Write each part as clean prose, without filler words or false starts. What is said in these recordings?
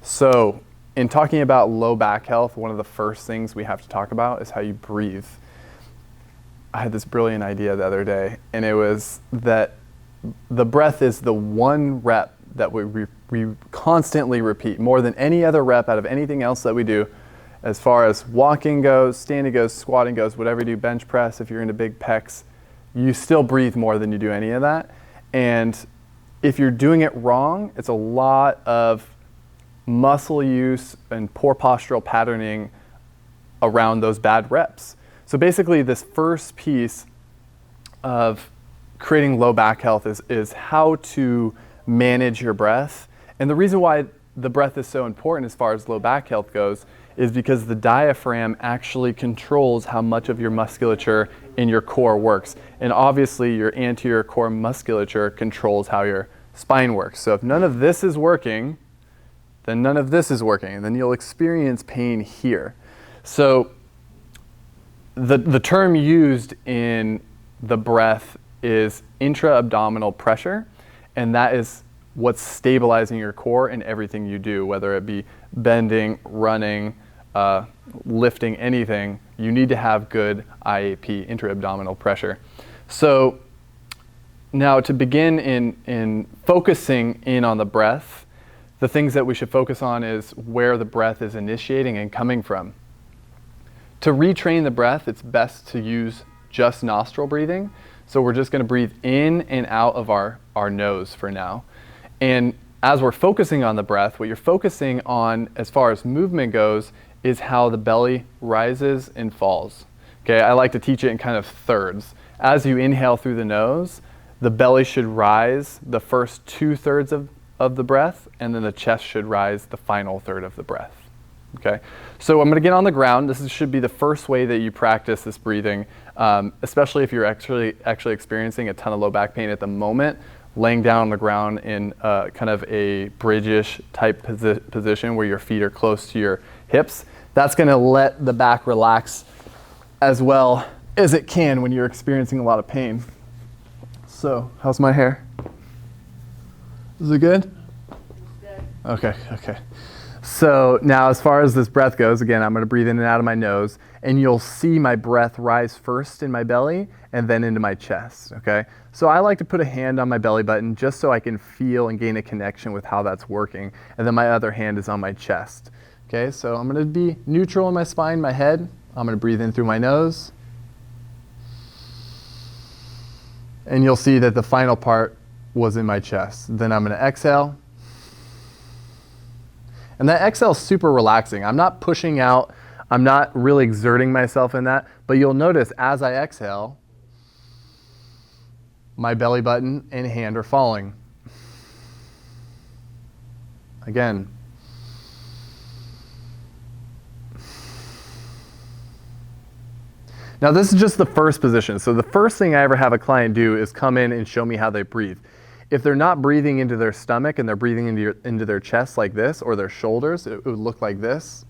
So in talking about low back health, one of the first things we have to talk about is how you breathe. I had this brilliant idea the other day, and it was that the breath is the one rep that we constantly repeat more than any other rep out of anything else that we do, as far as walking goes, standing goes, squatting goes, whatever you do, bench press, if you're into big pecs, you still breathe more than you do any of that. And if you're doing it wrong, it's a lot of muscle use and poor postural patterning around those bad reps. So basically this first piece of creating low back health is how to manage your breath. And the reason why the breath is so important as far as low back health goes is because the diaphragm actually controls how much of your musculature in your core works. And obviously your anterior core musculature controls how your spine works. So if none of this is working, then none of this is working, and then you'll experience pain here. So the term used in the breath is intra-abdominal pressure, and that is what's stabilizing your core in everything you do, whether it be bending, running, lifting, anything. You need to have good IAP, intra-abdominal pressure. So now to begin in focusing in on the breath, the things that we should focus on is where the breath is initiating and coming from. To retrain the breath, it's best to use just nostril breathing. So we're just going to breathe in and out of our nose for now. And as we're focusing on the breath, what you're focusing on as far as movement goes is how the belly rises and falls. Okay, I like to teach it in kind of thirds. As you inhale through the nose, the belly should rise the first 2/3 of the breath, and then the chest should rise the final third of the breath. Okay, so I'm going to get on the ground. This should be the first way that you practice this breathing, especially if you're actually experiencing a ton of low back pain at the moment. Laying down on the ground in kind of a bridge-ish type position where your feet are close to your hips. That's going to let the back relax as well as it can when you're experiencing a lot of pain. So, how's my hair? Is it good? It's good. Okay. So now as far as this breath goes, again, I'm going to breathe in and out of my nose, and you'll see my breath rise first in my belly and then into my chest, okay? So I like to put a hand on my belly button just so I can feel and gain a connection with how that's working, and then my other hand is on my chest, okay? So I'm going to be neutral in my spine, my head. I'm going to breathe in through my nose, and you'll see that the final part was in my chest. Then I'm going to exhale. And that exhale is super relaxing. I'm not pushing out. I'm not really exerting myself in that. But you'll notice as I exhale, my belly button and hand are falling. Again. Now this is just the first position. So the first thing I ever have a client do is come in and show me how they breathe. If they're not breathing into their stomach and they're breathing into their chest like this, or their shoulders, it would look like this.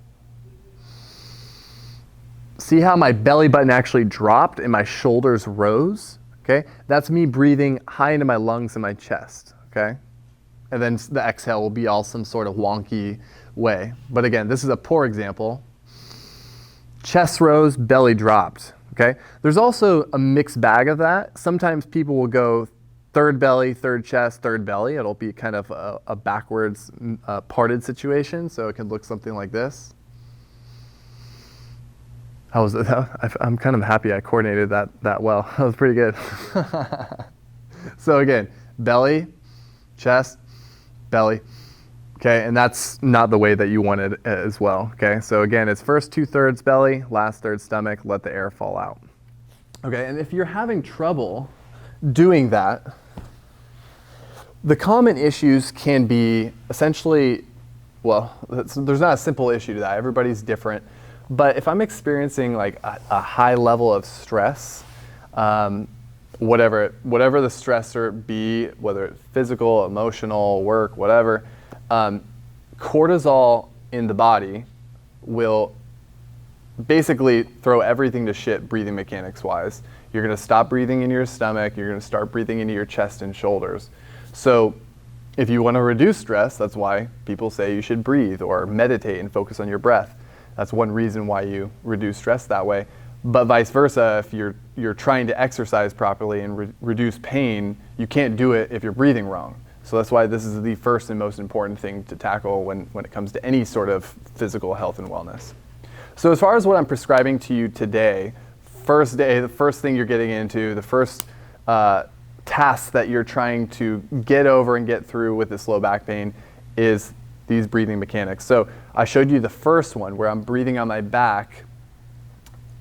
See how my belly button actually dropped and my shoulders rose? Okay, that's me breathing high into my lungs and my chest, okay? And then the exhale will be all some sort of wonky way. But again, this is a poor example. Chest rose, belly dropped, okay? There's also a mixed bag of that. Sometimes people will go third belly, third chest, third belly. It'll be kind of a backwards parted situation, so it can look something like this. How was it? I'm kind of happy I coordinated that well. That was pretty good. So again, belly, chest, belly. Okay, and that's not the way that you want it as well. Okay, so again, it's first 2/3 belly, last third stomach, let the air fall out. Okay, and if you're having trouble doing that, the common issues can be essentially, well, there's not a simple issue to that. Everybody's different. But if I'm experiencing like a high level of stress, whatever the stressor be, whether it's physical, emotional, work, whatever, cortisol in the body will basically throw everything to shit breathing mechanics wise. You're going to stop breathing into your stomach. You're going to start breathing into your chest and shoulders. So If you want to reduce stress, that's why people say you should breathe or meditate and focus on your breath. That's one reason why you reduce stress that way. But vice versa, if you're trying to exercise properly and reduce pain, you can't do it if you're breathing wrong. So that's why this is the first and most important thing to tackle when it comes to any sort of physical health and wellness. So as far as what I'm prescribing to you today, first day, the first thing you're getting into, the first task that you're trying to get over and get through with this low back pain is these breathing mechanics. So I showed you the first one where I'm breathing on my back.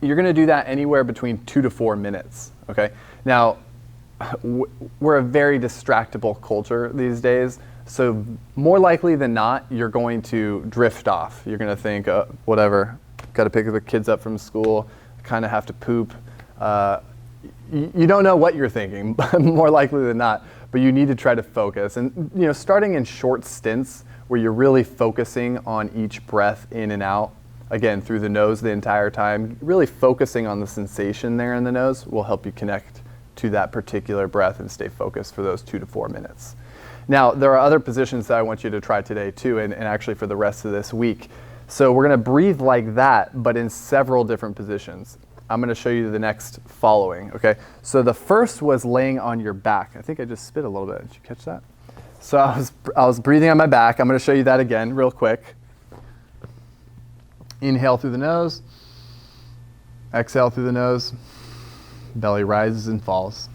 You're going to do that anywhere between 2 to 4 minutes, okay? Now, we're a very distractible culture these days, so more likely than not, you're going to drift off. You're going to think, whatever, got to pick the kids up from school, kind of have to poop. You don't know what you're thinking, more likely than not, but you need to try to focus. And starting in short stints where you're really focusing on each breath in and out, again, through the nose the entire time, really focusing on the sensation there in the nose will help you connect to that particular breath and stay focused for those 2 to 4 minutes. Now, there are other positions that I want you to try today too, and actually for the rest of this week. So we're gonna breathe like that, but in several different positions. I'm going to show you the next following, okay? So the first was laying on your back. I think I just spit a little bit. Did you catch that? So I was breathing on my back. I'm going to show you that again real quick. Inhale through the nose. Exhale through the nose. Belly rises and falls.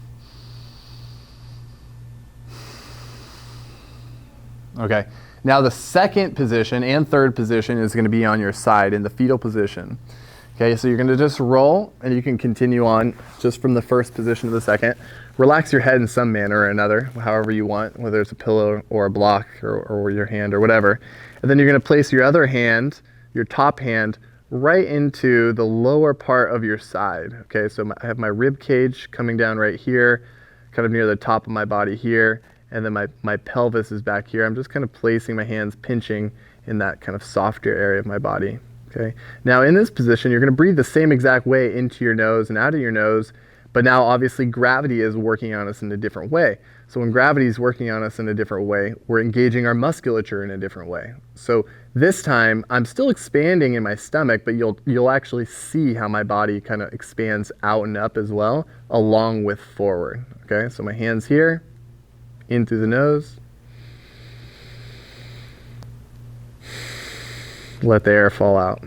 Okay. Now the second position and third position is going to be on your side in the fetal position. Okay, so you're going to just roll, and you can continue on just from the first position to the second. Relax your head in some manner or another, however you want, whether it's a pillow or a block or your hand or whatever. And then you're going to place your other hand, your top hand, right into the lower part of your side. Okay, so I have my rib cage coming down right here, kind of near the top of my body here, and then my pelvis is back here. I'm just kind of placing my hands, pinching in that kind of softer area of my body. Okay. Now in this position, you're going to breathe the same exact way into your nose and out of your nose, but now obviously gravity is working on us in a different way. So when gravity is working on us in a different way, we're engaging our musculature in a different way. So this time, I'm still expanding in my stomach, but you'll actually see how my body kind of expands out and up as well, along with forward. Okay, so my hands here, in through the nose. Let the air fall out.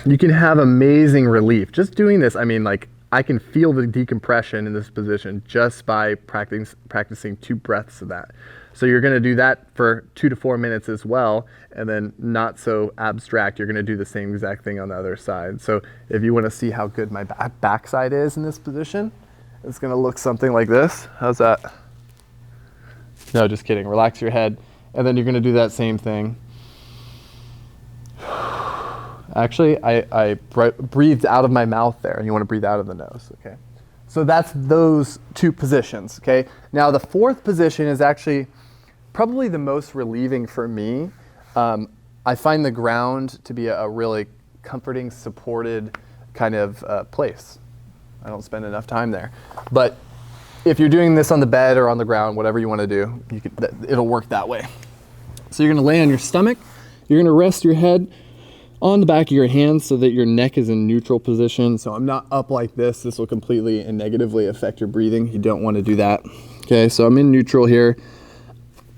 You can have amazing relief. Just doing this, I mean, like, I can feel the decompression in this position just by practicing 2 breaths of that. So you're gonna do that for 2 to 4 minutes as well, and then not so abstract, you're gonna do the same exact thing on the other side. So if you wanna see how good my backside is in this position, it's gonna look something like this. How's that? No, just kidding. Relax your head. And then you're going to do that same thing. Actually, I breathed out of my mouth there, and you want to breathe out of the nose, okay? So that's those 2 positions, okay? Now the fourth position is actually probably the most relieving for me. I find the ground to be a really comforting, supported kind of place. I don't spend enough time there. But if you're doing this on the bed or on the ground, whatever you want to do, it'll work that way. So you're going to lay on your stomach. You're going to rest your head on the back of your hands so that your neck is in neutral position. So I'm not up like this. This will completely and negatively affect your breathing. You don't want to do that. Okay, so I'm in neutral here.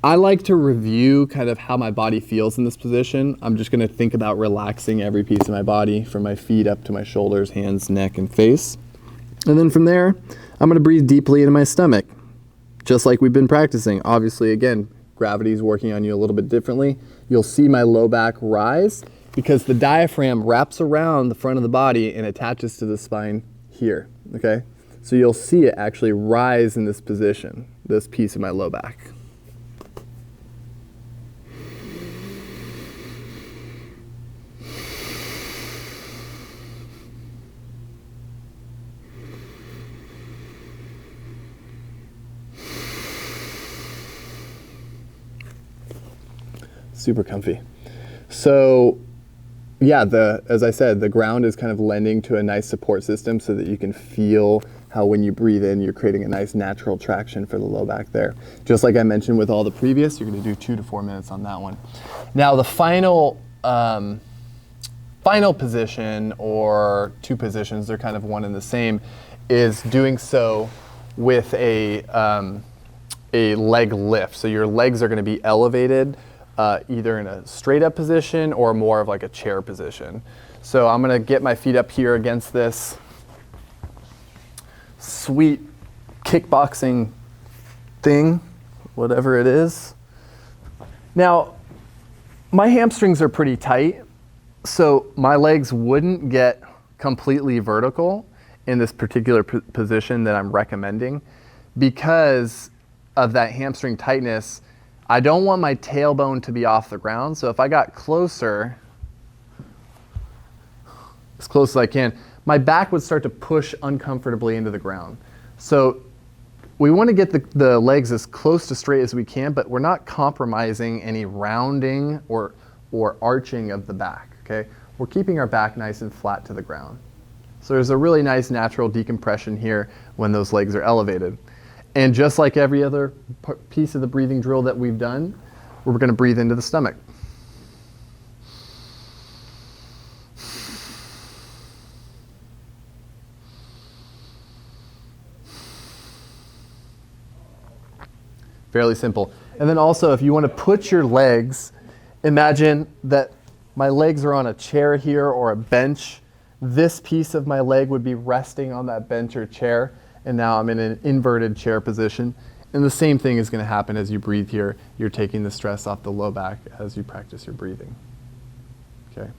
I like to review kind of how my body feels in this position. I'm just going to think about relaxing every piece of my body from my feet up to my shoulders, hands, neck, and face. And then from there, I'm going to breathe deeply into my stomach, just like we've been practicing. Obviously, again, gravity is working on you a little bit differently. You'll see my low back rise because the diaphragm wraps around the front of the body and attaches to the spine here, okay? So you'll see it actually rise in this position, this piece of my low back. Super comfy. So yeah, as I said, the ground is kind of lending to a nice support system so that you can feel how when you breathe in, you're creating a nice natural traction for the low back there. Just like I mentioned with all the previous, you're going to do 2 to 4 minutes on that one. Now the final position, or 2 positions, they're kind of one and the same, is doing so with a leg lift. So your legs are going to be elevated either in a straight up position or more of like a chair position. So I'm going to get my feet up here against this sweet kickboxing thing, whatever it is. Now, my hamstrings are pretty tight, so my legs wouldn't get completely vertical in this particular position that I'm recommending because of that hamstring tightness. I don't want my tailbone to be off the ground, so if I got closer, as close as I can, my back would start to push uncomfortably into the ground. So we want to get the legs as close to straight as we can, but we're not compromising any rounding or arching of the back, okay? We're keeping our back nice and flat to the ground. So there's a really nice natural decompression here when those legs are elevated. And just like every other piece of the breathing drill that we've done, we're going to breathe into the stomach. Fairly simple. And then also, if you want to put your legs, imagine that my legs are on a chair here or a bench. This piece of my leg would be resting on that bench or chair, and now I'm in an inverted chair position. And the same thing is going to happen as you breathe here. You're taking the stress off the low back as you practice your breathing. Okay.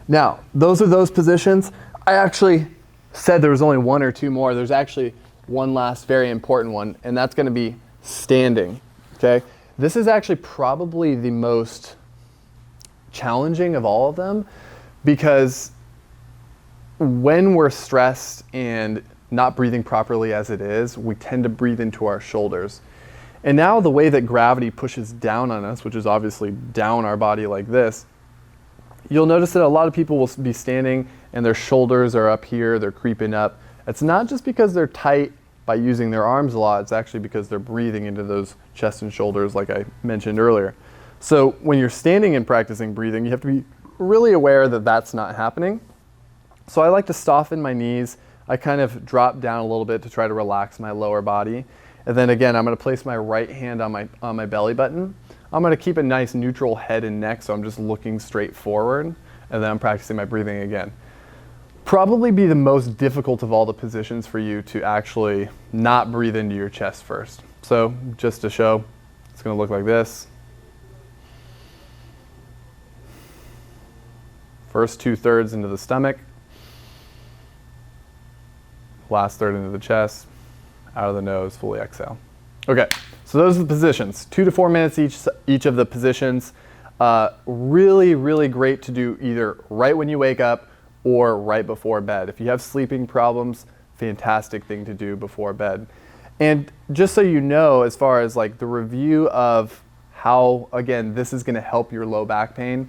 Now, those are those positions. I actually said there was only 1 or 2 more. There's actually one last very important one, and that's going to be standing. Okay. This is actually probably the most challenging of all of them, because when we're stressed and not breathing properly as it is, we tend to breathe into our shoulders. And now the way that gravity pushes down on us, which is obviously down our body like this, you'll notice that a lot of people will be standing and their shoulders are up here, they're creeping up. It's not just because they're tight by using their arms a lot, it's actually because they're breathing into those chest and shoulders like I mentioned earlier. So when you're standing and practicing breathing, you have to be really aware that that's not happening. So I like to soften my knees. I kind of drop down a little bit to try to relax my lower body. And then again, I'm going to place my right hand on my belly button. I'm going to keep a nice neutral head and neck, so I'm just looking straight forward, and then I'm practicing my breathing again. Probably be the most difficult of all the positions for you to actually not breathe into your chest first. So just to show, it's going to look like this. First 2/3 into the stomach. Last third into the chest. Out of the nose, fully exhale. Okay, so those are the positions. 2 to 4 minutes each of the positions. Really, really great to do either right when you wake up or right before bed. If you have sleeping problems, fantastic thing to do before bed. And just so you know, as far as like the review of how, again, this is going to help your low back pain,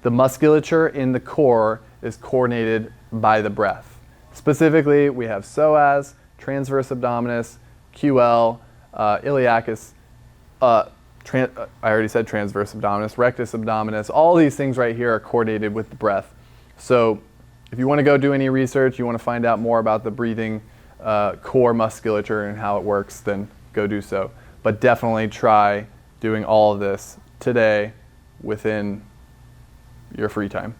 the musculature in the core is coordinated by the breath. Specifically, we have psoas, transverse abdominis, QL, iliacus, I already said transverse abdominis, rectus abdominis. All these things right here are coordinated with the breath. So if you want to go do any research, you want to find out more about the breathing core musculature and how it works, then go do so. But definitely try doing all of this today within your free time.